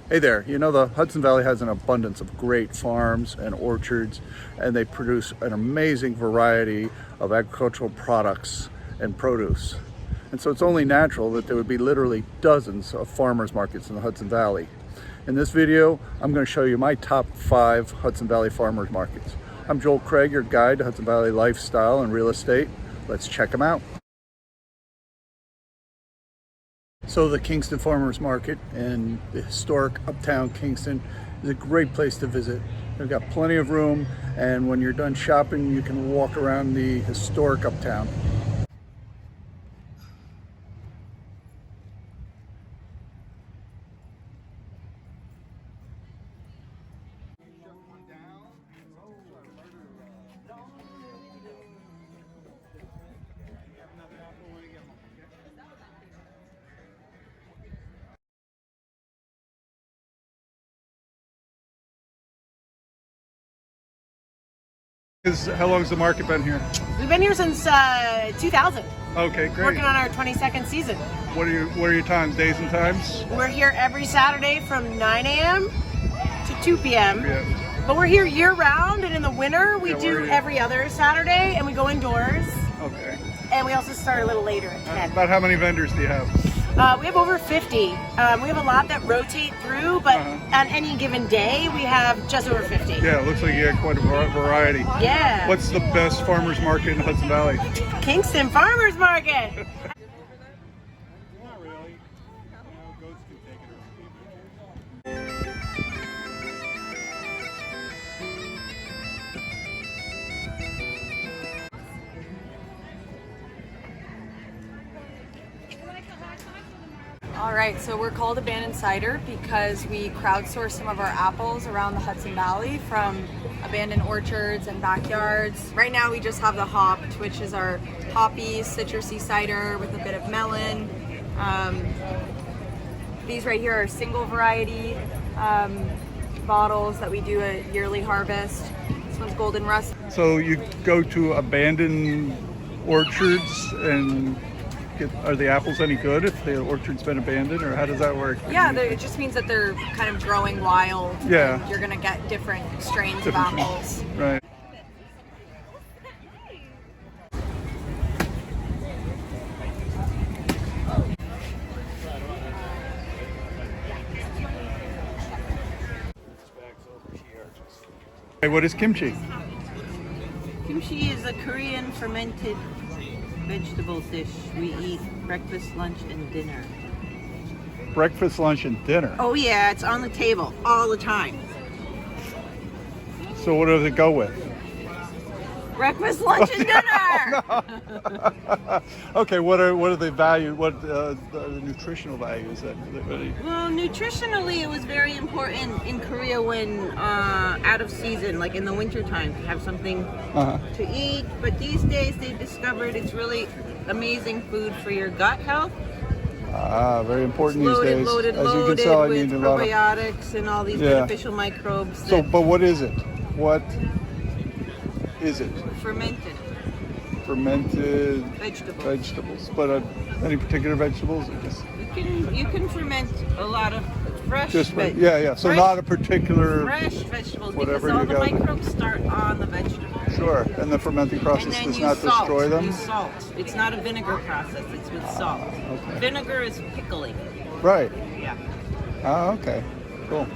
Hey there, you know the Hudson Valley has an abundance of great farms and orchards, and they produce an amazing variety of agricultural products and produce. And so it's only natural that there would be literally dozens of farmers markets in the Hudson Valley. In this video, I'm going to show you my top 5 Hudson Valley farmers markets. I'm Joel Craig, your guide to Hudson Valley lifestyle and real estate. Let's check them out. So the Kingston Farmers Market in the historic uptown Kingston is a great place to visit. They've got plenty of room, and when you're done shopping, you can walk around the historic uptown. How long has the market been here? We've been here since 2000. Okay, great. Working on our 22nd season. What are your times, days and times? We're here every Saturday from 9 a.m. to 2 p.m. Yeah. But we're here year round, and in the winter we do every other Saturday, and we go indoors. Okay. And we also start a little later at 10. About how many vendors do you have? We have over 50. We have a lot that rotate through, but on any given day we have just over 50. Yeah, it looks like you have quite a variety. Yeah. What's the best farmers market in Hudson Valley? Kingston Farmers Market. Not really. Goats can take it. All right, so we're called Abandoned Cider because we crowdsource some of our apples around the Hudson Valley from abandoned orchards and backyards. Right now we just have the hopped, which is our hoppy, citrusy cider with a bit of melon. These right here are single variety bottles that we do a yearly harvest. This one's Golden Rust. So you go to abandoned orchards and are the apples any good if the orchard's been abandoned, or how does that work? Yeah, it just means that they're kind of growing wild. Yeah. You're gonna get different strains of apples. Right. Hey, what is kimchi? Kimchi is a Korean fermented vegetable dish we eat breakfast, lunch, and dinner. Breakfast, lunch, and dinner. Oh yeah, it's on the table all the time. So what does it go with? Breakfast, lunch, and dinner! Okay, what are the value? What are the nutritional values that? Well, nutritionally, it was very important in Korea when out of season, like in the winter time, to have something to eat. But these days, they discovered it's really amazing food for your gut health. Very important It's these days. loaded As you can tell, I with need a lot of probiotics and all these beneficial microbes. So, but what is it? What is it? Fermented vegetables. But any particular vegetables? Or just you can ferment a lot of fresh. So fresh, not a particular fresh vegetables whatever because all you the got. microbes start on the vegetable. Sure, and the fermenting process does not destroy them. You salt. It's not a vinegar process. It's with salt. Okay. Vinegar is pickling. Right. Yeah. Okay. Cool.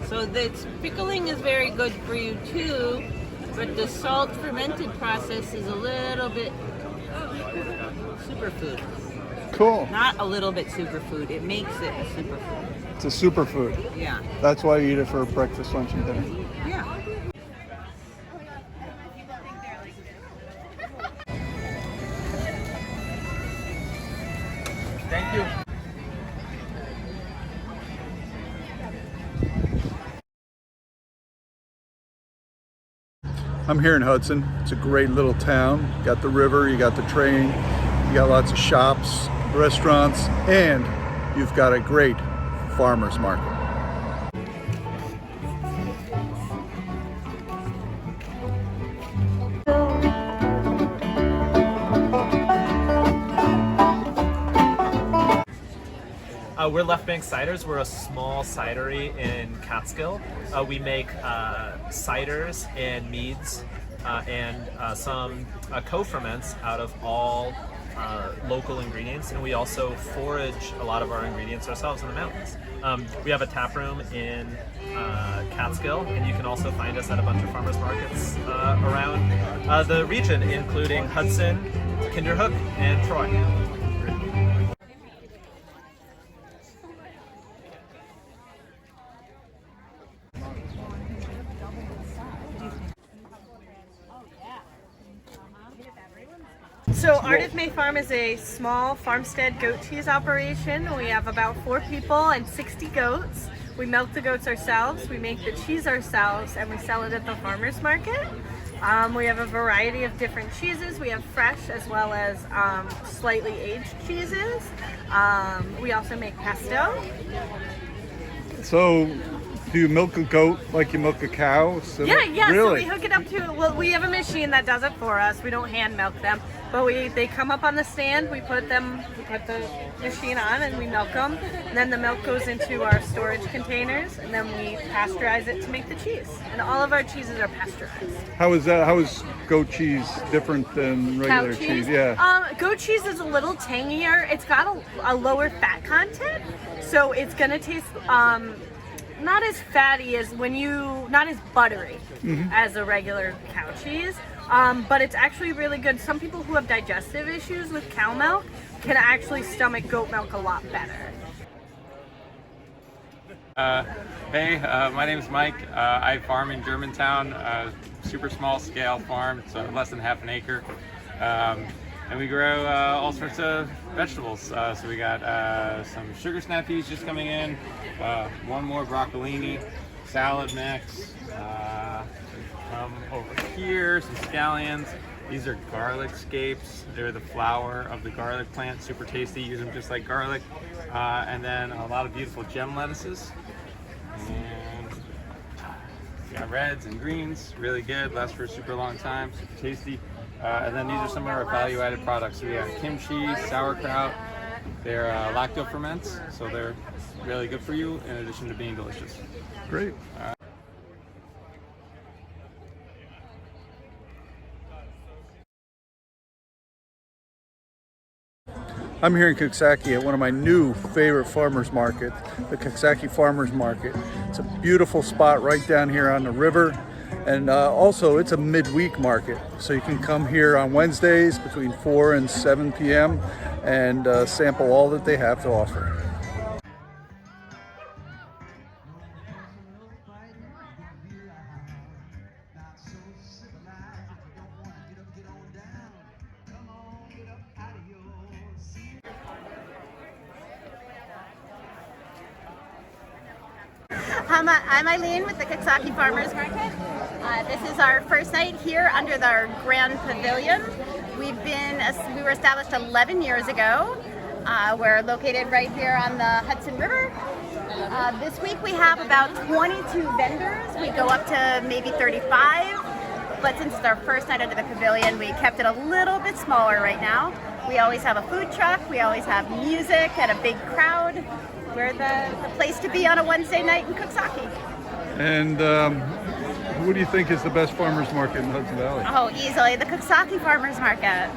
So the pickling is very good for you too, but the salt fermented process is a little bit superfood. Cool. Not a little bit superfood. It makes it a superfood. It's a superfood. Yeah. That's why you eat it for breakfast, lunch, and dinner. Yeah. Thank you. I'm here in Hudson. It's a great little town. You got the river, you got the train, you got lots of shops, restaurants, and you've got a great farmers market. We're Left Bank Ciders. We're a small cidery in Catskill. We make ciders and meads and some co-ferments out of all local ingredients, and we also forage a lot of our ingredients ourselves in the mountains. We have a tap room in Catskill, and you can also find us at a bunch of farmers markets around the region, including Hudson, Kinderhook, and Troy. So Ardith May Farm is a small farmstead goat cheese operation. We have about 4 people and 60 goats. We milk the goats ourselves, we make the cheese ourselves, and we sell it at the farmers market. We have a variety of different cheeses. We have fresh as well as slightly aged cheeses. We also make pesto. So, do you milk a goat like you milk a cow? Yeah, Really? so we hook it up to, well, we have a machine that does it for us. We don't hand milk them, but they come up on the stand, we put the machine on and we milk them, and then the milk goes into our storage containers, and then we pasteurize it to make the cheese. And all of our cheeses are pasteurized. How is that? How is goat cheese different than regular Cow cheese? Yeah. Goat cheese is a little tangier. It's got a lower fat content, so it's gonna taste not as fatty as not as buttery as a regular cow cheese, but it's actually really good. Some people who have digestive issues with cow milk can actually stomach goat milk a lot better. Hey, my name is Mike. I farm in Germantown, super small scale farm. It's less than half an acre. And we grow all sorts of vegetables. So we got some sugar snap peas just coming in, one more broccolini, salad mix. Come over here, some scallions. These are garlic scapes. They're the flower of the garlic plant, super tasty. Use them just like garlic. And then a lot of beautiful gem lettuces. And we got reds and greens, really good, last for a super long time, super tasty. And then these are some of our value-added products. So we have kimchi, sauerkraut. They're lacto ferments, so they're really good for you in addition to being delicious. Great. I'm here in Coxsackie at one of my new favorite farmers markets, the Coxsackie Farmers Market. It's a beautiful spot right down here on the river, and also it's a midweek market, so you can come here on Wednesdays between 4 and 7 p.m. and sample all that they have to offer. I'm Eileen with the Coxsackie Farmers Market. This is our first night here under our Grand Pavilion. We were established 11 years ago. We're located right here on the Hudson River. This week we have about 22 vendors. We go up to maybe 35, but since it's our first night under the pavilion, we kept it a little bit smaller right now. We always have a food truck, we always have music and a big crowd. We're the place to be on a Wednesday night in Coxsackie. And what do you think is the best farmers market in Hudson Valley? Oh, easily the Coxsackie Farmers Market.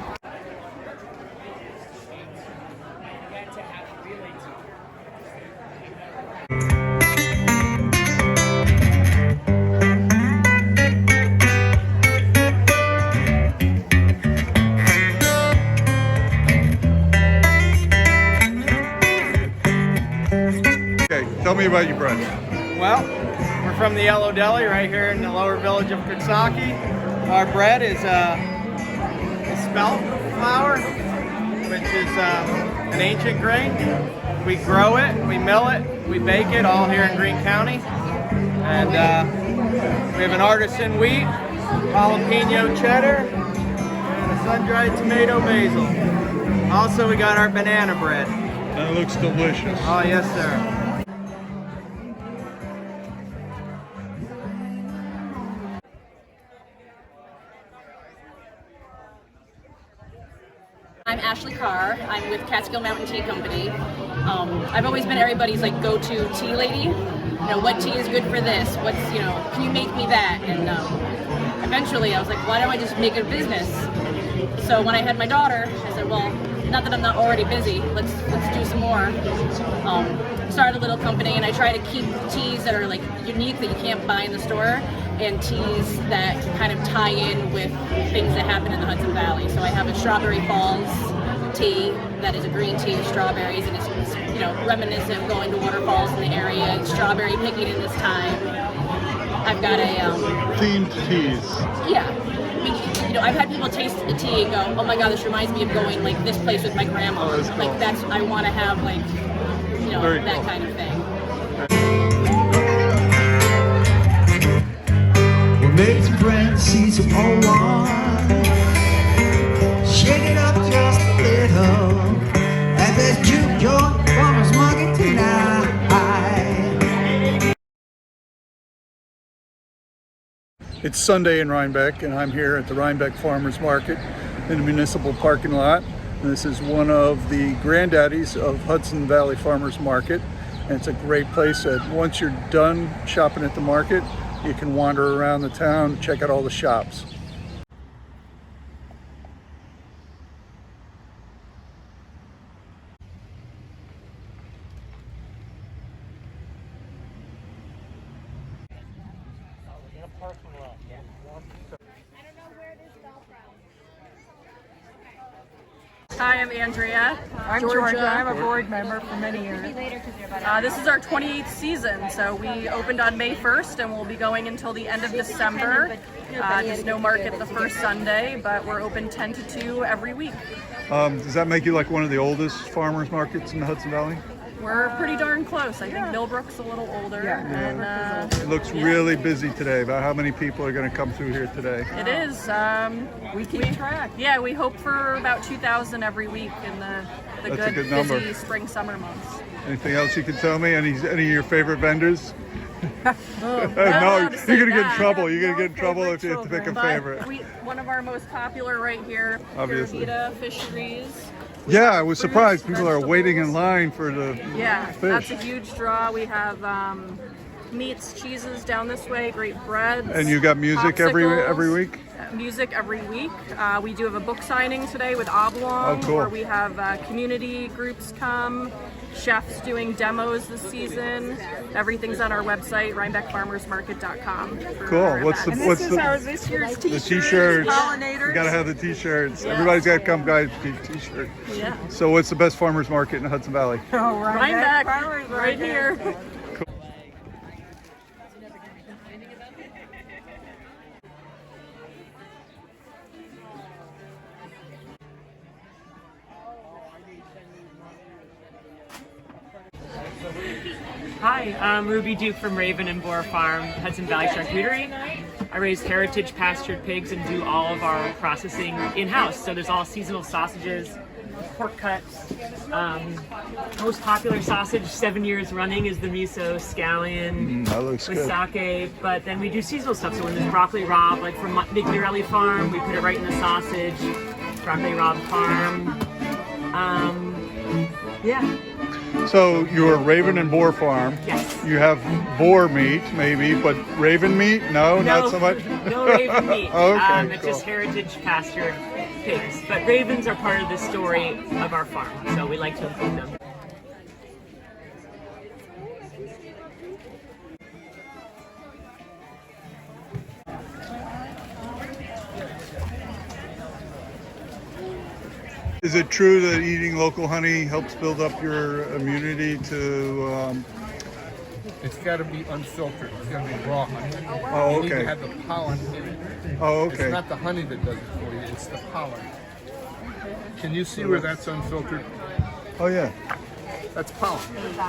Tell me about your brunch. Well, we're from the Yellow Deli right here in the lower village of Coxsackie. Our bread is a spelt flour, which is an ancient grain. We grow it, we mill it, we bake it all here in Greene County. And we have an artisan wheat, jalapeno cheddar, and a sun-dried tomato basil. Also, we got our banana bread. That looks delicious. Oh, yes, sir. I'm Ashley Carr. I'm with Catskill Mountain Tea Company. I've always been everybody's like go-to tea lady. You know, what tea is good for this? What's, you know, can you make me that? And eventually I was like, why don't I just make it a business? So when I had my daughter, I said, well, not that I'm not already busy, let's do some more. Started a little company, and I try to keep teas that are like unique that you can't buy in the store, and teas that kind of tie in with things that happen in the Hudson Valley. So I have a Strawberry Falls tea that is a green tea with strawberries, and it's you know, reminiscent of going to waterfalls in the area and strawberry picking in this time. I've got a themed teas. Yeah. I mean, you know, I've had people taste the tea and go, oh my god, this reminds me of going like this place with my grandma. Oh, that's cool. Like that's, I want to have like, you know, Very that cool. kind of thing. We'll make some friends, see some old ones. Shake it up just a little. At this juke joint, farmer's market tonight. It's Sunday in Rhinebeck, and I'm here at the Rhinebeck Farmers Market in the municipal parking lot. And this is one of the granddaddies of Hudson Valley Farmers Market. And it's a great place that once you're done shopping at the market, you can wander around the town, check out all the shops. Hi, I'm Andrea. I'm Georgia. I'm a board member for many years. This is our 28th season, so we opened on May 1st and we'll be going until the end of December. There's no market the first Sunday, but we're open 10 to 2 every week. Does that make you like one of the oldest farmers markets in the Hudson Valley? We're pretty darn close. I think Millbrook's a little older. And, It looks really busy today. About how many people are going to come through here today? it is. We keep track. Yeah, we hope for about 2,000 every week in the That's a good number. busy spring, summer months. Anything else you can tell me? Any of your favorite vendors? No, you're gonna get in that. trouble. You're gonna get in trouble if you have to pick a But favorite. one of our most popular right here, Obviously. Caravita Fisheries. Yeah, I was surprised. People are waiting in line for the Yeah, fish. that's a huge draw. We have meats, cheeses down this way, great breads. And you got music every popsicles, week? Music every week. We do have a book signing today with Oblong, Oh, cool. where we have community groups come, chefs doing demos this season. Everything's on our website, rhinebeckfarmersmarket.com. Cool. What's this year's the t-shirts, t-shirts? pollinators. You gotta have the t-shirts. Yeah. Everybody's gotta come, guys. Get a t-shirt. Yeah. So, what's the best farmers market in the Hudson Valley? Rhinebeck, right here. Hi, I'm Ruby Duke from Raven and Boar Farm, Hudson Valley Charcuterie. I raise heritage pastured pigs and do all of our processing in-house. So there's all seasonal sausages, pork cuts. Most popular sausage, 7 years running, is the miso scallion That looks with good. sake. But then we do seasonal stuff. So when there's broccoli rabe, like from Big Mirelli Farm, we put it right in the sausage. Broccoli rabe farm. Yeah. So, you're Raven and Boar Farm. Yes. You have boar meat, maybe, but raven meat? No, not so much? No raven meat. Okay, It's cool. just heritage pastured pigs. But ravens are part of the story of our farm, so we like to include them. Is it true that eating local honey helps build up your immunity to? It's got to be unfiltered. It's got to be raw honey. Oh, You need okay. to have the pollen in it. Oh, okay. It's not the honey that does it for you. It's the pollen. Can you see where that's unfiltered? Oh yeah. That's pollen. And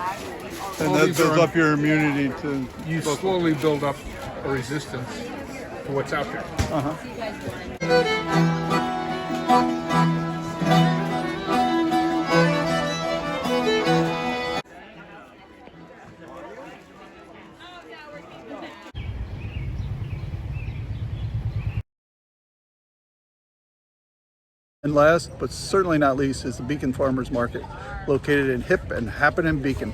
All that these builds are up your immunity to. You slowly build up a resistance to what's out there. And last, but certainly not least, is the Beacon Farmers Market, located in hip and happening Beacon.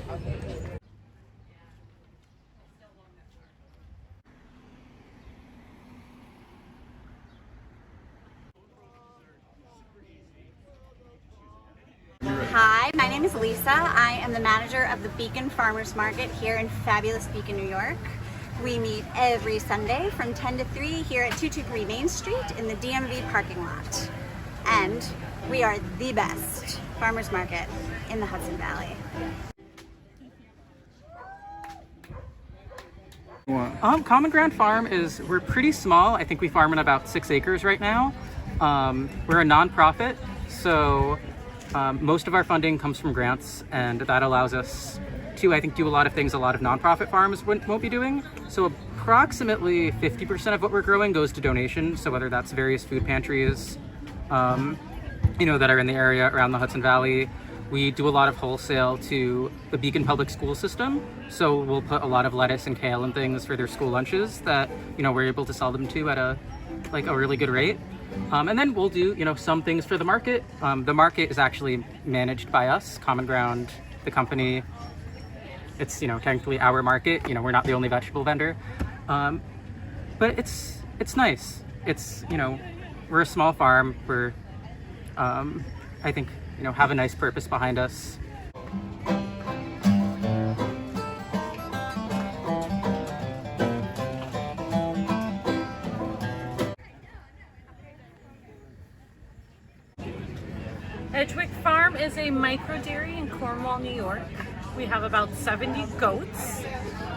Hi, my name is Lisa. I am the manager of the Beacon Farmers Market here in fabulous Beacon, New York. We meet every Sunday from 10 to 3 here at 223 Main Street in the DMV parking lot. And we are the best farmers market in the Hudson Valley. Common Ground Farm we're pretty small. I think we farm in about 6 acres right now. We're a nonprofit, so most of our funding comes from grants, and that allows us to, I think, do a lot of things a lot of nonprofit farms won't be doing. So approximately 50% of what we're growing goes to donation. So whether that's various food pantries, that are in the area around the Hudson Valley. We do a lot of wholesale to the Beacon public school system. So we'll put a lot of lettuce and kale and things for their school lunches that, we're able to sell them to at a really good rate. And then we'll do, some things for the market. The market is actually managed by us, Common Ground, the company. It's, technically our market. We're not the only vegetable vendor. But it's nice. It's, we're a small farm. We're, I think, have a nice purpose behind us. Edgewick Farm is a micro dairy in Cornwall, New York. We have about 70 goats,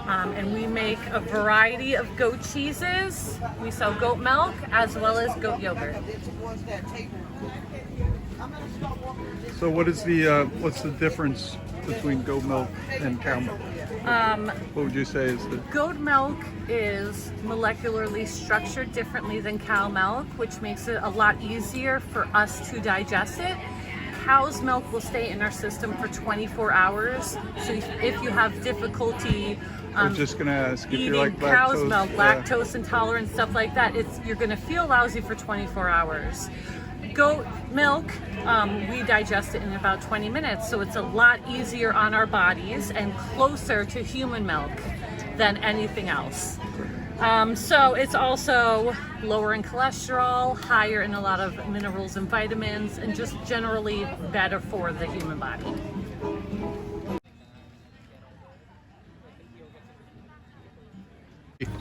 and we make a variety of goat cheeses. We sell goat milk as well as goat yogurt. So what's the difference between goat milk and cow milk? What would you say is the... Goat milk is molecularly structured differently than cow milk, which makes it a lot easier for us to digest it. Cow's milk will stay in our system for 24 hours. So if you have difficulty I was just going to ask if eating you're like cow's lactose, milk, lactose intolerant, stuff like that, you're going to feel lousy for 24 hours. Goat milk, we digest it in about 20 minutes, so it's a lot easier on our bodies and closer to human milk than anything else. So it's also lower in cholesterol, higher in a lot of minerals and vitamins, and just generally better for the human body.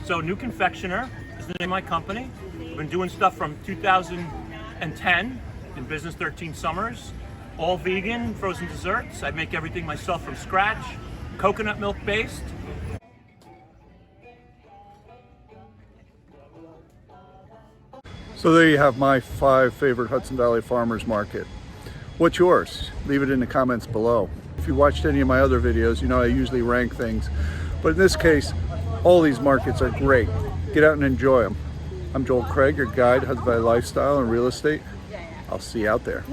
So New Confectioner is the name of my company. I've been doing stuff from 2010, in business 13 summers, all vegan, frozen desserts. I make everything myself from scratch, coconut milk based. So there you have my 5 favorite Hudson Valley Farmers Market. What's yours? Leave it in the comments below. If you watched any of my other videos, I usually rank things. But in this case, all these markets are great. Get out and enjoy them. I'm Joel Craig, your guide, Hudson Valley Lifestyle and Real Estate. I'll see you out there.